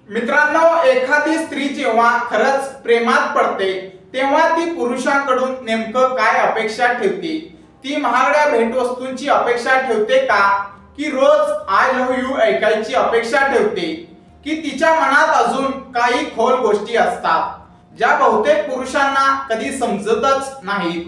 मित्रांनो, एखादी स्त्री जेव्हा खरंच प्रेमात पडते तेव्हा ती पुरुषांकडून नेमकं काय अपेक्षा ठेवते? ती महागड्या भेटवस्तूंची अपेक्षा ठेवते का, की रोज आय लव्ह यू ऐकायची अपेक्षा ठेवते, की तिच्या मनात अजून काही खोल गोष्टी असतात ज्या बहुतेक पुरुषांना कधी समजतच नाहीत?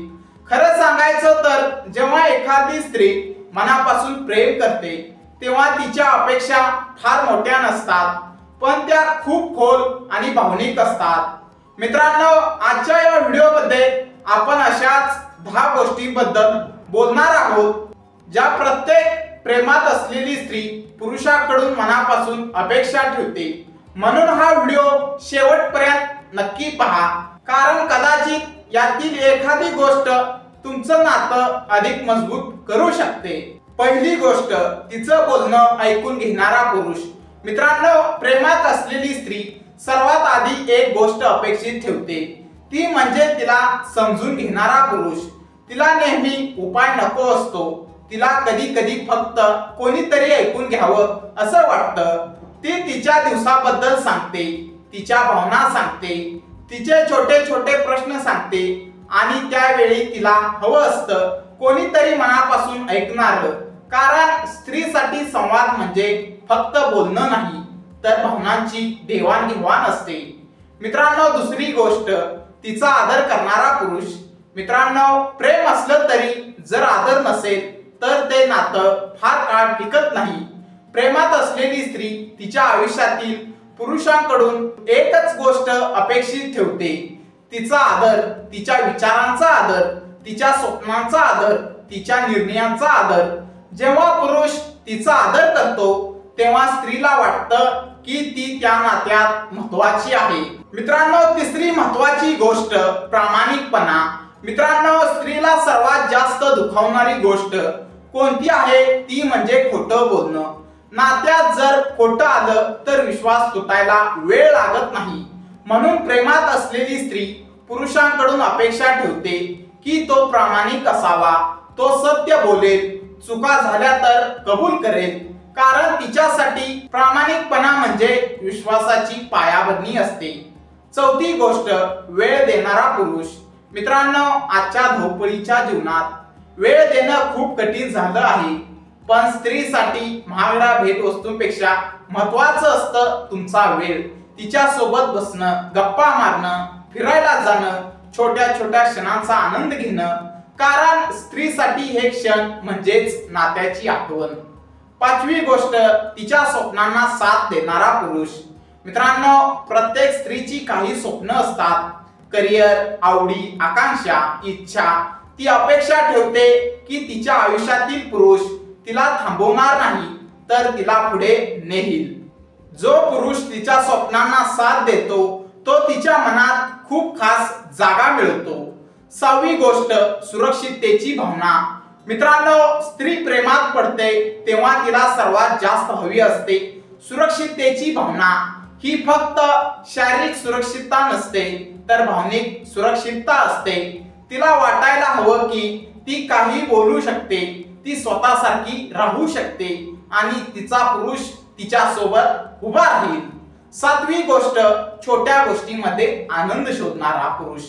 खरं सांगायचं तर जेव्हा एखादी स्त्री मनापासून प्रेम करते तेव्हा तिच्या अपेक्षा फार मोठ्या नसतात, पण त्या खूप खोल आणि भावनिक असतात. मित्रांनो, आजच्या या व्हिडिओमध्ये आपण अशाच 10 गोष्टींबद्दल बोलणार आहोत ज्या प्रत्येक प्रेमात असलेली स्त्री पुरुषाकडून मनापासून अपेक्षा ठेवते. म्हणून हा व्हिडिओ शेवटपर्यंत नक्की पहा, कारण कदाचित यातील एखादी गोष्ट तुमचं नातं अधिक मजबूत करू शकते. पहिली गोष्ट, तिचं बोलणं ऐकून घेणारा पुरुष. मित्रांनो, प्रेमात असलेली स्त्री सर्वात आधी एक गोष्ट अपेक्षित ठेवते, ती म्हणजे तिला समजून घेणारा पुरुष. तिला नेहमी उपाय नको असतो. तिला कधी कधी फक्त कोणीतरी ऐकून घ्यावं असं वाटतं. ती तिच्या दिवसाबद्दल सांगते, तिच्या भावना सांगते, तिचे छोटे छोटे प्रश्न सांगते आणि त्यावेळी तिला हवं असतं कोणीतरी मनापासून ऐकणारं. कारण स्त्रीसाठी संवाद म्हणजे फक्त बोलणं नाही, तर भावनांची देवाणघेवाण असते. मित्रांनो, दुसरी गोष्ट, तिचा आदर करणारा पुरुष. मित्रांनो, प्रेम असलं तरी जर आदर नसेल तर ते नातं फार काळ टिकत नाही. प्रेमात असलेली स्त्री तिच्या आयुष्यातील पुरुषांकडून एकच गोष्ट अपेक्षित ठेवते, तिचा आदर, तिच्या विचारांचा आदर, तिच्या स्वप्नांचा आदर, तिच्या निर्णयांचा आदर. जेव्हा पुरुष तिचा आदर करतो तेव्हा स्त्रीला वाटतं की ती त्या नात्यात महत्वाची आहे. मित्रांनो, तिसरी महत्वाची गोष्ट, प्रामाणिकपणा. मित्रांनो, स्त्रीला सर्वात जास्त दुखावणारी गोष्ट कोणती आहे, ती म्हणजे खोटं बोलणं. नात्यात जर खोटं आलं तर विश्वास तुटायला वेळ लागत नाही. म्हणून प्रेमात असलेली स्त्री पुरुषांकडून अपेक्षा ठेवते की तो प्रामाणिक असावा, तो सत्य बोलेल, चुका झाल्या तर कबूल करेल. कारण तिच्यासाठी प्रामाणिकपणा म्हणजे विश्वासाची पायाभरणी असते. चौथी गोष्ट, वेळ देणारा पुरुष. मित्रांनो, आजच्या धावपळीच्या जीवनात वेळ देणं खूप कठीण झालं आहे, पण स्त्रीसाठी महागड्या भेटवस्तूंपेक्षा महत्वाचं असतं तुमचा वेळ. तिच्या सोबत बसणं, गप्पा मारणं, फिरायला जाणं, छोट्या छोट्या क्षणांचा आनंद घेणं. कारण स्त्रीसाठी हे क्षण म्हणजेच नात्याची आठवण. पाचवी गोष्ट, तिच्या स्वप्नांना साथ देणारा पुरुष. मित्रांनो, प्रत्येक स्त्रीची काही स्वप्न असतात, करिअर, आवडी, आकांक्षा, इच्छा. ती अपेक्षा ठेवते की तिच्या आयुष्यातील पुरुष तिला थांबवणार नाही, तर तिला पुढे नेईल. जो पुरुष तिच्या स्वप्नांना साथ देतो तो तिच्या मनात खूप खास जागा मिळवतो. सहावी गोष्ट, सुरक्षिततेची भावना. मित्रांनो, स्त्री प्रेमात पडते तेव्हा तिला सर्वात जास्त हवी असते सुरक्षिततेची भावना. ही फक्त शारीरिक सुरक्षितता नसते, तर भावनिक सुरक्षितता असते. तिला वाटायला हवं की ती काही बोलू शकते, ती स्वतःसारखी राहू शकते आणि तिचा पुरुष तिच्या सोबत उभा राहील. सातवी गोष्ट, छोट्या गोष्टींमध्ये आनंद शोधणारा पुरुष.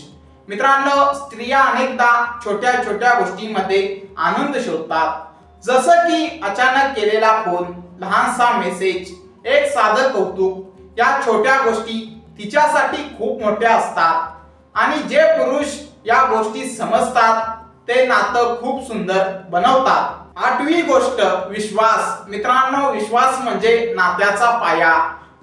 मित्रांनो, स्त्रिया अनेकदा छोट्या छोट्या गोष्टींमध्ये आनंद शोधतात. जसं की अचानक केलेला फोन, लहानसा मेसेज, एक साधं कौतुक. या छोट्या गोष्टी तिच्यासाठी खूप मोठ्या असतात आणि जे पुरुष या गोष्टी समजतात ते नातं खूप सुंदर बनवतात. आठवी गोष्ट, विश्वास. मित्रांनो, विश्वास म्हणजे नात्याचा पाया.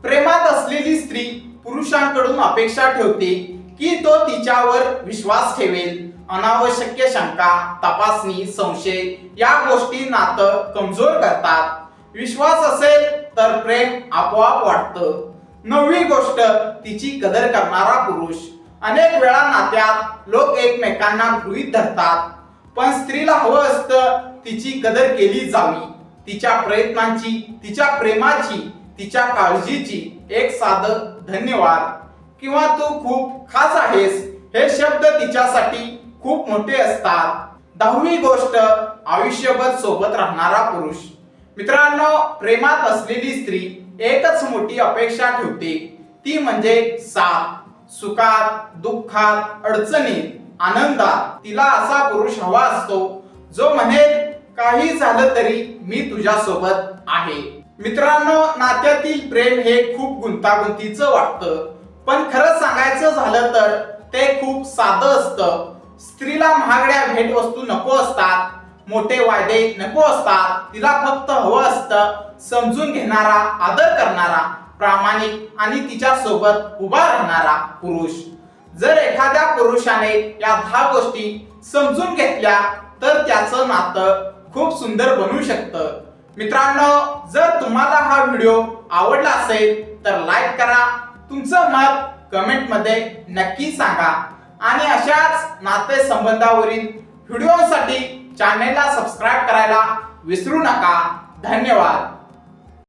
प्रेमात असलेली स्त्री पुरुषांकडून अपेक्षा ठेवते की तो तिच्यावर विश्वास ठेवेल. अनावश्यक शंका, तपासणी, संशय या गोष्टी नातं कमजोर करतात. विश्वास असेल तर प्रेम आपोआप वाढतं. नववी गोष्ट, तिची कदर करणारा पुरुष. अनेक वेळा नात्यात लोक एकमेकांना गृहीत धरतात, पण स्त्रीला हवं असतं तिची कदर केली जावी. तिच्या प्रयत्नांची, तिच्या प्रेमाची, तिच्या काळजीची. एक साधं धन्यवाद किंवा तू खूप खास आहेस हे शब्द तिच्यासाठी खूप मोठे असतात. 10वी गोष्ट, आयुष्यभर सोबत राहणारा पुरुष. मित्रांनो, प्रेमात असलेली स्त्री एकच मोठी अपेक्षा ठेवते, ती म्हणजे साथ. सुखात, दुःखात, अडचणीत, आनंदात तिला असा पुरुष हवा असतो जो म्हणेल काही झालं तरी मी तुझ्या सोबत आहे. मित्रांनो, नात्यातील प्रेम हे खूप गुंतागुंतीचं वाटतं, पण खरं सांगायचं झालं तर ते खूप साधं असतं. स्त्रीला महागड्या भेटवस्तू नको असतात, मोठे वायदे नको असतात. तिला फक्त हवं असतं समजून घेणारा, आदर करणारा, प्रामाणिक आणि तिच्या सोबत उभा राहणारा पुरुष. जर एखाद्या पुरुषाने या 10 गोष्टी समजून घेतल्या तर त्याचं नातं खूप सुंदर बनू शकतं. मित्रांनो, जर तुम्हाला हा व्हिडिओ आवडला असेल तर लाईक करा, तुमचं मत कमेंट मध्ये नक्की सांगा आणि अशाच नातेसंबंधावरील व्हिडिओसाठी चॅनेलला सबस्क्राईब करायला विसरू नका. धन्यवाद.